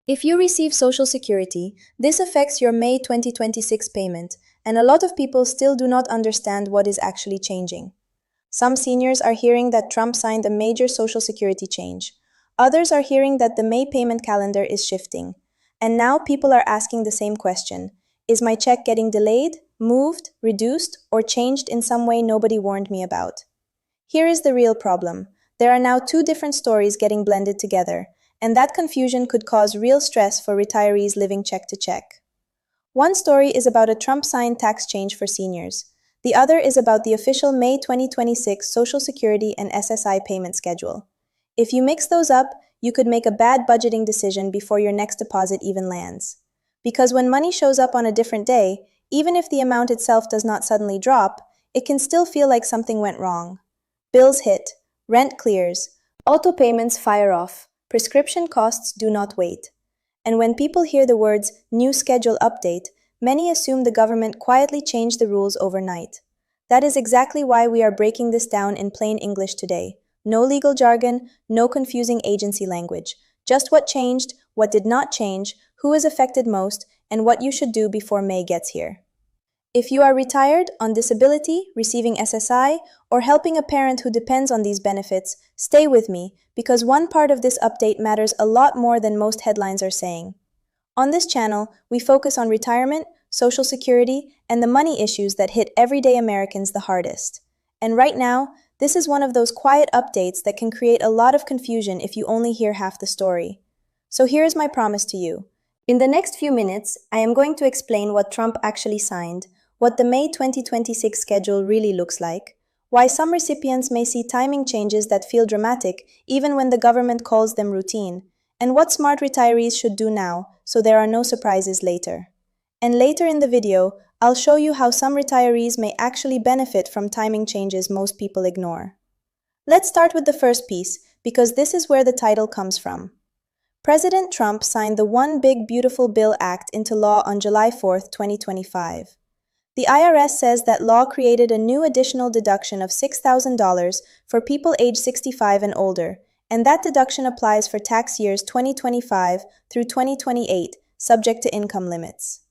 If you receive Social Security, this affects your May 2026 payment, and a lot of people still do not understand what is actually changing. Some seniors are hearing that Trump signed a major Social Security change. Others are hearing that the May payment calendar is shifting. And now people are asking the same question. Is my check getting delayed, moved, reduced, or changed in some way nobody warned me about? Here is the real problem. There are now two different stories getting blended together, and that confusion could cause real stress for retirees living check to check. One story is about a Trump-signed tax change for seniors. The other is about the official May 2026 Social Security and SSI payment schedule. If you mix those up, you could make a bad budgeting decision before your next deposit even lands. Because when money shows up on a different day, even if the amount itself does not suddenly drop, it can still feel like something went wrong. Bills hit, rent clears, auto payments fire off, prescription costs do not wait. And when people hear the words new schedule update, many assume the government quietly changed the rules overnight. That is exactly why we are breaking this down in plain English today. No legal jargon, no confusing agency language. Just what changed, what did not change, who is affected most, and what you should do before May gets here. If you are retired, on disability, receiving SSI, or helping a parent who depends on these benefits, stay with me, because one part of this update matters a lot more than most headlines are saying. On this channel, we focus on retirement, Social Security, and the money issues that hit everyday Americans the hardest. And right now, this is one of those quiet updates that can create a lot of confusion if you only hear half the story. So here is my promise to you. In the next few minutes, I am going to explain what Trump actually signed, what the May 2026 schedule really looks like, why some recipients may see timing changes that feel dramatic even when the government calls them routine, and what smart retirees should do now so there are no surprises later. And later in the video, I'll show you how some retirees may actually benefit from timing changes most people ignore. Let's start with the first piece, because this is where the title comes from. President Trump signed the One Big Beautiful Bill Act into law on July 4, 2025. The IRS says that law created a new additional deduction of $6,000 for people age 65 and older, and that deduction applies for tax years 2025 through 2028, subject to income limits.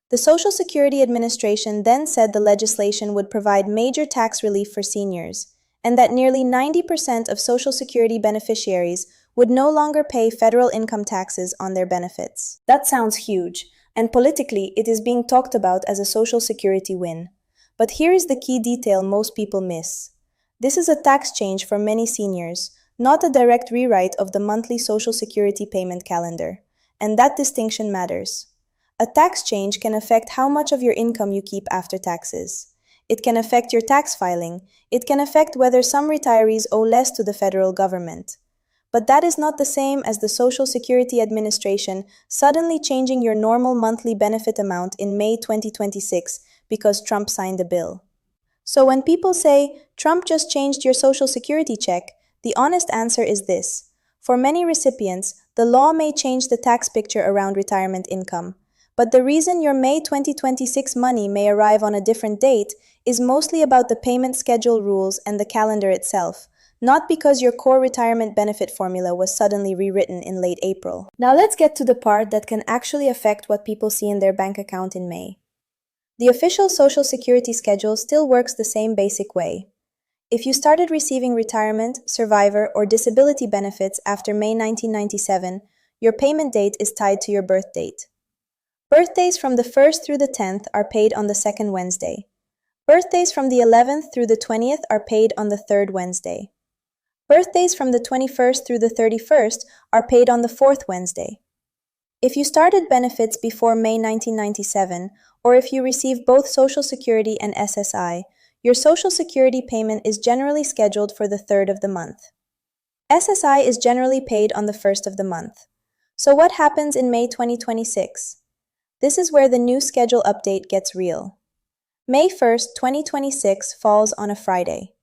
The Social Security Administration then said the legislation would provide major tax relief for seniors, and that nearly 90% of Social Security beneficiaries would no longer pay federal income taxes on their benefits. That sounds huge, and politically it is being talked about as a Social Security win. But here is the key detail most people miss. This is a tax change for many seniors, not a direct rewrite of the monthly Social Security payment calendar, and that distinction matters. A tax change can affect how much of your income you keep after taxes. It can affect your tax filing. It can affect whether some retirees owe less to the federal government. But that is not the same as the Social Security Administration suddenly changing your normal monthly benefit amount in May 2026 because Trump signed a bill. So when people say, Trump just changed your Social Security check, the honest answer is this. For many recipients, the law may change the tax picture around retirement income. But the reason your May 2026 money may arrive on a different date is mostly about the payment schedule rules and the calendar itself, not because your core retirement benefit formula was suddenly rewritten in late April. Now let's get to the part that can actually affect what people see in their bank account in May. The official Social Security schedule still works the same basic way. If you started receiving retirement, survivor, or disability benefits after May 1997, your payment date is tied to your birth date. Birthdays from the 1st through the 10th are paid on the 2nd Wednesday. Birthdays from the 11th through the 20th are paid on the 3rd Wednesday. Birthdays from the 21st through the 31st are paid on the 4th Wednesday. If you started benefits before May 1997, or if you receive both Social Security and SSI, your Social Security payment is generally scheduled for the 3rd of the month. SSI is generally paid on the 1st of the month. So what happens in May 2026? This is where the new schedule update gets real. May 1st, 2026 falls on a Friday.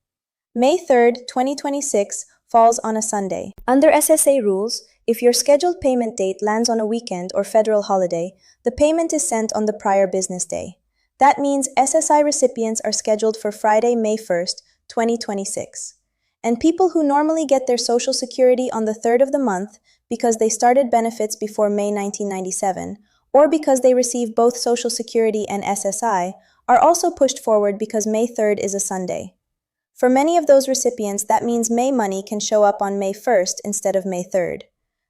May 3rd, 2026 falls on a Sunday. Under SSA rules, if your scheduled payment date lands on a weekend or federal holiday, the payment is sent on the prior business day. That means SSI recipients are scheduled for Friday, May 1st, 2026. And people who normally get their Social Security on the 3rd of the month because they started benefits before May 1997, or because they receive both Social Security and SSI, are also pushed forward because May 3rd is a Sunday. For many of those recipients, that means May money can show up on May 1st instead of May 3rd.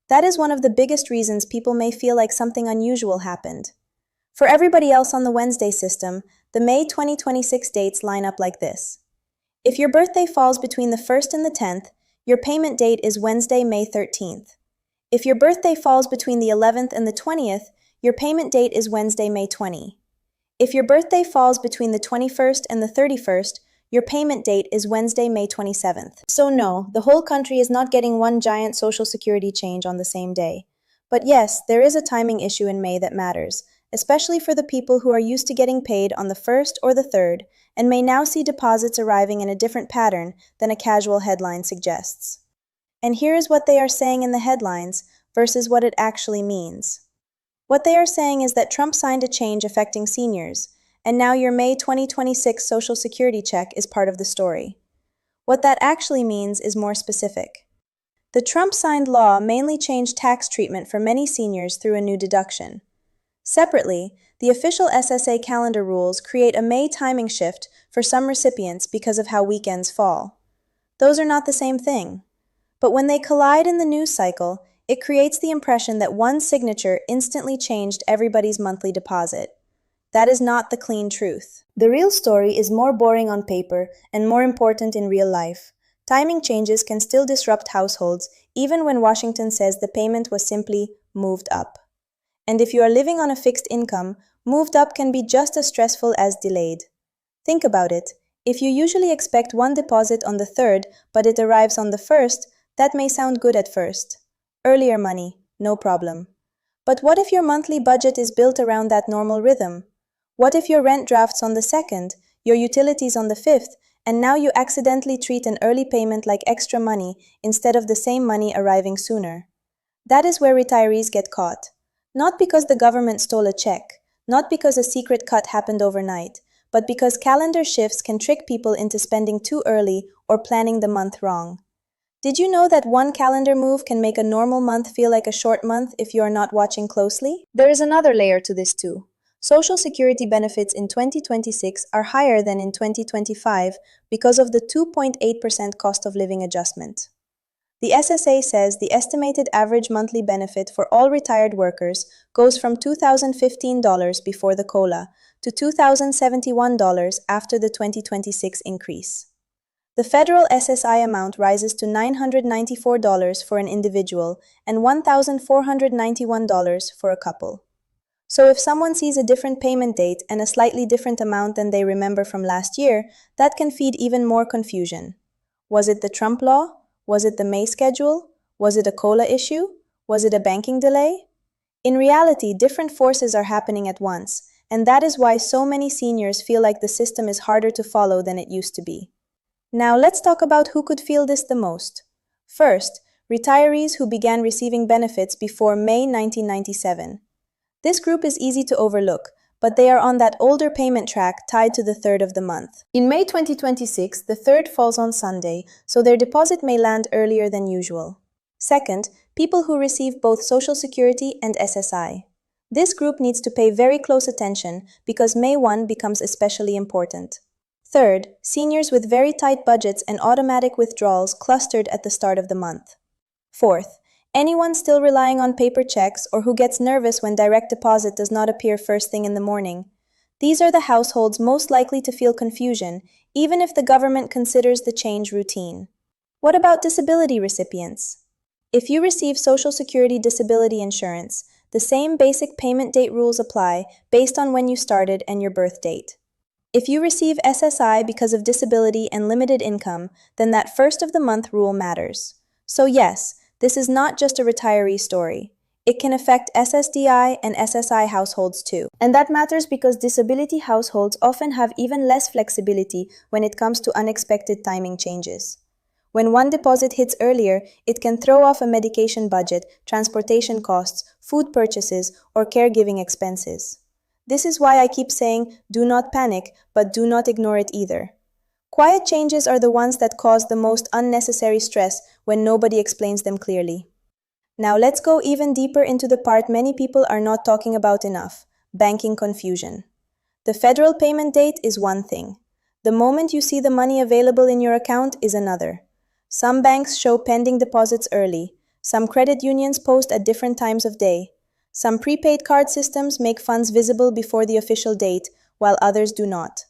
That is one of the biggest reasons people may feel like something unusual happened. For everybody else on the Wednesday system, the May 2026 dates line up like this. If your birthday falls between the 1st and the 10th, your payment date is Wednesday, May 13th. If your birthday falls between the 11th and the 20th, your payment date is Wednesday, May 20. If your birthday falls between the 21st and the 31st, your payment date is Wednesday, May 27th. So no, the whole country is not getting one giant Social Security change on the same day. But yes, there is a timing issue in May that matters, especially for the people who are used to getting paid on the 1st or the 3rd and may now see deposits arriving in a different pattern than a casual headline suggests. And here is what they are saying in the headlines versus what it actually means. What they are saying is that Trump signed a change affecting seniors, and now your May 2026 Social Security check is part of the story. What that actually means is more specific. The Trump-signed law mainly changed tax treatment for many seniors through a new deduction. Separately, the official SSA calendar rules create a May timing shift for some recipients because of how weekends fall. Those are not the same thing. But when they collide in the news cycle, it creates the impression that one signature instantly changed everybody's monthly deposit. That is not the clean truth. The real story is more boring on paper and more important in real life. Timing changes can still disrupt households, even when Washington says the payment was simply moved up. And if you are living on a fixed income, moved up can be just as stressful as delayed. Think about it. If you usually expect one deposit on the 3rd, but it arrives on the 1st, that may sound good at first. Earlier money, no problem. But what if your monthly budget is built around that normal rhythm? What if your rent drafts on the 2nd, your utilities on the 5th, and now you accidentally treat an early payment like extra money instead of the same money arriving sooner? That is where retirees get caught. Not because the government stole a check, not because a secret cut happened overnight, but because calendar shifts can trick people into spending too early or planning the month wrong. Did you know that one calendar move can make a normal month feel like a short month if you are not watching closely? There is another layer to this too. Social Security benefits in 2026 are higher than in 2025 because of the 2.8% cost of living adjustment. The SSA says the estimated average monthly benefit for all retired workers goes from $2,015 before the COLA to $2,071 after the 2026 increase. The federal SSI amount rises to $994 for an individual and $1,491 for a couple. So if someone sees a different payment date and a slightly different amount than they remember from last year, that can feed even more confusion. Was it the Trump law? Was it the May schedule? Was it a COLA issue? Was it a banking delay? In reality, different forces are happening at once, and that is why so many seniors feel like the system is harder to follow than it used to be. Now let's talk about who could feel this the most. First, retirees who began receiving benefits before May 1997. This group is easy to overlook, but they are on that older payment track tied to the 3rd of the month. In May 2026, the 3rd falls on Sunday, so their deposit may land earlier than usual. Second, people who receive both Social Security and SSI. This group needs to pay very close attention because May 1 becomes especially important. Third, seniors with very tight budgets and automatic withdrawals clustered at the start of the month. Fourth, anyone still relying on paper checks or who gets nervous when direct deposit does not appear first thing in the morning. These are the households most likely to feel confusion, even if the government considers the change routine. What about disability recipients? If you receive Social Security disability insurance, the same basic payment date rules apply based on when you started and your birth date. If you receive SSI because of disability and limited income, then that first of the month rule matters. So yes, this is not just a retiree story. It can affect SSDI and SSI households too. And that matters because disability households often have even less flexibility when it comes to unexpected timing changes. When one deposit hits earlier, it can throw off a medication budget, transportation costs, food purchases, or caregiving expenses. This is why I keep saying, do not panic, but do not ignore it either. Quiet changes are the ones that cause the most unnecessary stress when nobody explains them clearly. Now let's go even deeper into the part many people are not talking about enough: banking confusion. The federal payment date is one thing. The moment you see the money available in your account is another. Some banks show pending deposits early. Some credit unions post at different times of day. Some prepaid card systems make funds visible before the official date, while others do not.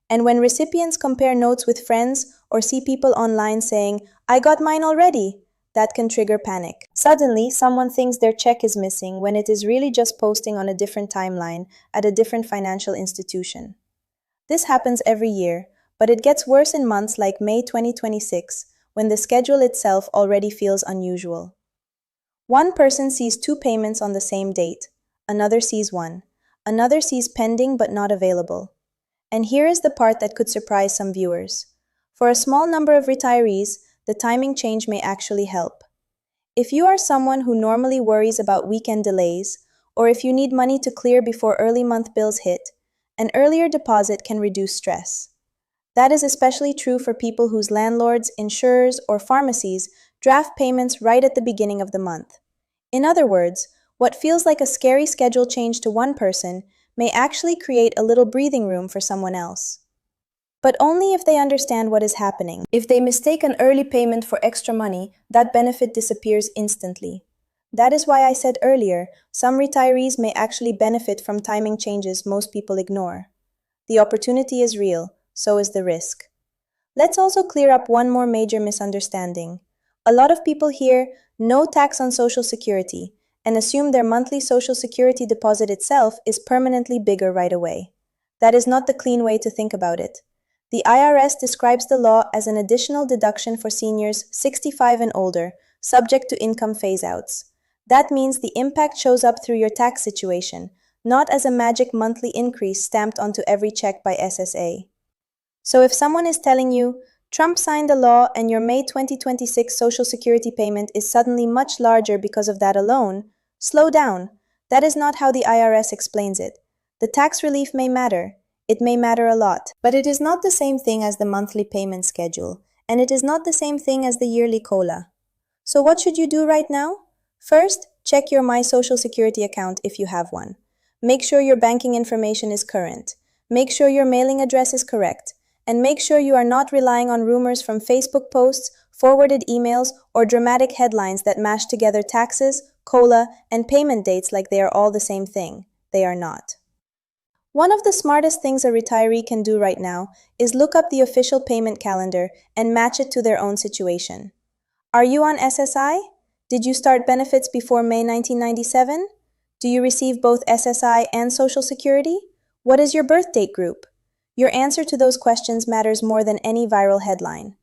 And when recipients compare notes with friends or see people online saying, "I got mine already," that can trigger panic. Suddenly, someone thinks their check is missing when it is really just posting on a different timeline at a different financial institution. This happens every year, but it gets worse in months like May 2026, when the schedule itself already feels unusual. One person sees two payments on the same date, another sees one, another sees pending but not available. And here is the part that could surprise some viewers. For a small number of retirees, the timing change may actually help. If you are someone who normally worries about weekend delays, or if you need money to clear before early month bills hit, an earlier deposit can reduce stress. That is especially true for people whose landlords, insurers, or pharmacies draft payments right at the beginning of the month. In other words, what feels like a scary schedule change to one person may actually create a little breathing room for someone else. But only if they understand what is happening. If they mistake an early payment for extra money, that benefit disappears instantly. That is why I said earlier, some retirees may actually benefit from timing changes most people ignore. The opportunity is real, so is the risk. Let's also clear up one more major misunderstanding. A lot of people hear "no tax on Social Security" and assume their monthly Social Security deposit itself is permanently bigger right away. That is not the clean way to think about it. The IRS describes the law as an additional deduction for seniors 65 and older, subject to income phase-outs. That means the impact shows up through your tax situation, not as a magic monthly increase stamped onto every check by SSA. So if someone is telling you, "Trump signed a law and your May 2026 Social Security payment is suddenly much larger because of that alone," slow down. That is not how the IRS explains it. The tax relief may matter. It may matter a lot, but it is not the same thing as the monthly payment schedule, and it is not the same thing as the yearly COLA. So what should you do right now? First, check your My Social Security account if you have one. Make sure your banking information is current. Make sure your mailing address is correct. And make sure you are not relying on rumors from Facebook posts, forwarded emails, or dramatic headlines that mash together taxes, COLA, and payment dates like they are all the same thing. They are not. One of the smartest things a retiree can do right now is look up the official payment calendar and match it to their own situation. Are you on SSI? Did you start benefits before May 1997? Do you receive both SSI and Social Security? What is your birth date group? Your answer to those questions matters more than any viral headline.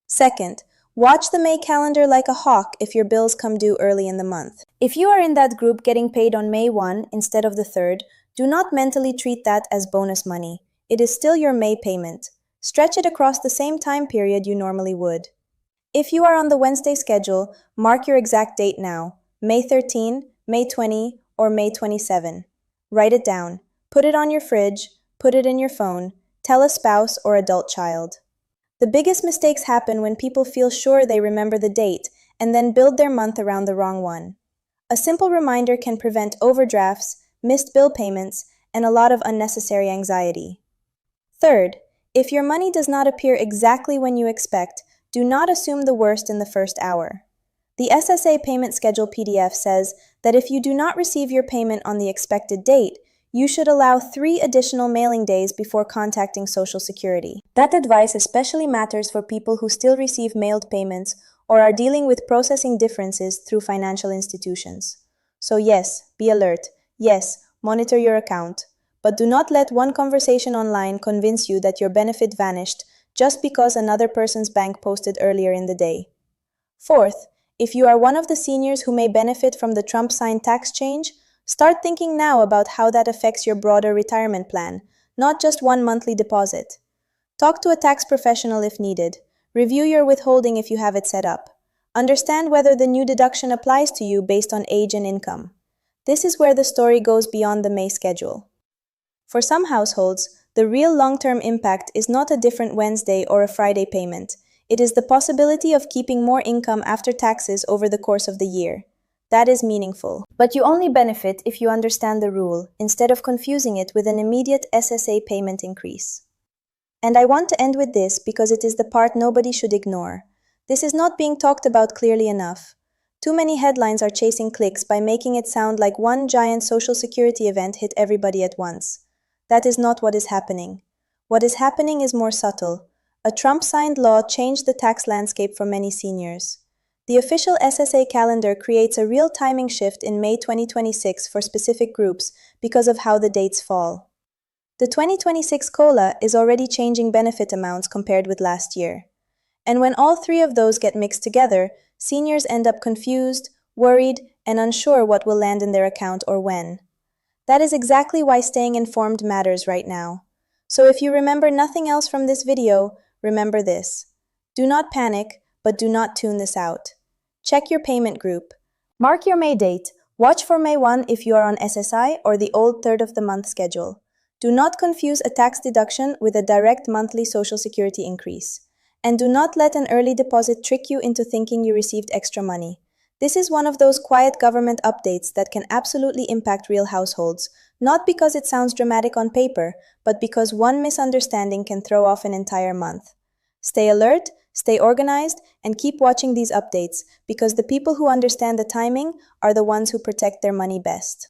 Second, watch the May calendar like a hawk if your bills come due early in the month. If you are in that group getting paid on May 1 instead of the 3rd, do not mentally treat that as bonus money. It is still your May payment. Stretch it across the same time period you normally would. If you are on the Wednesday schedule, mark your exact date now: May 13, May 20, or May 27. Write it down. Put it on your fridge. Put it in your phone. Tell a spouse or adult child. The biggest mistakes happen when people feel sure they remember the date and then build their month around the wrong one. A simple reminder can prevent overdrafts, missed bill payments, and a lot of unnecessary anxiety. Third, if your money does not appear exactly when you expect, do not assume the worst in the first hour. The SSA Payment Schedule PDF says that if you do not receive your payment on the expected date, you should allow 3 additional mailing days before contacting Social Security. That advice especially matters for people who still receive mailed payments or are dealing with processing differences through financial institutions. So yes, be alert. Yes, monitor your account. But do not let one conversation online convince you that your benefit vanished just because another person's bank posted earlier in the day. Fourth, if you are one of the seniors who may benefit from the Trump-signed tax change, start thinking now about how that affects your broader retirement plan, not just one monthly deposit. Talk to a tax professional if needed. Review your withholding if you have it set up. Understand whether the new deduction applies to you based on age and income. This is where the story goes beyond the May schedule. For some households, the real long-term impact is not a different Wednesday or a Friday payment. It is the possibility of keeping more income after taxes over the course of the year. That is meaningful. But you only benefit if you understand the rule, instead of confusing it with an immediate SSA payment increase. And I want to end with this because it is the part nobody should ignore. This is not being talked about clearly enough. Too many headlines are chasing clicks by making it sound like one giant social security event hit everybody at once. That is not what is happening. What is happening is more subtle. A Trump-signed law changed the tax landscape for many seniors. The official SSA calendar creates a real timing shift in May 2026 for specific groups because of how the dates fall. The 2026 COLA is already changing benefit amounts compared with last year. And when all three of those get mixed together, seniors end up confused, worried, and unsure what will land in their account or when. That is exactly why staying informed matters right now. So if you remember nothing else from this video, remember this. Do not panic, but do not tune this out. Check your payment group. Mark your May date. Watch for May 1 if you are on SSI or the old third of the month schedule. Do not confuse a tax deduction with a direct monthly Social Security increase. And do not let an early deposit trick you into thinking you received extra money. This is one of those quiet government updates that can absolutely impact real households, not because it sounds dramatic on paper, but because one misunderstanding can throw off an entire month. Stay alert, stay organized, and keep watching these updates because the people who understand the timing are the ones who protect their money best.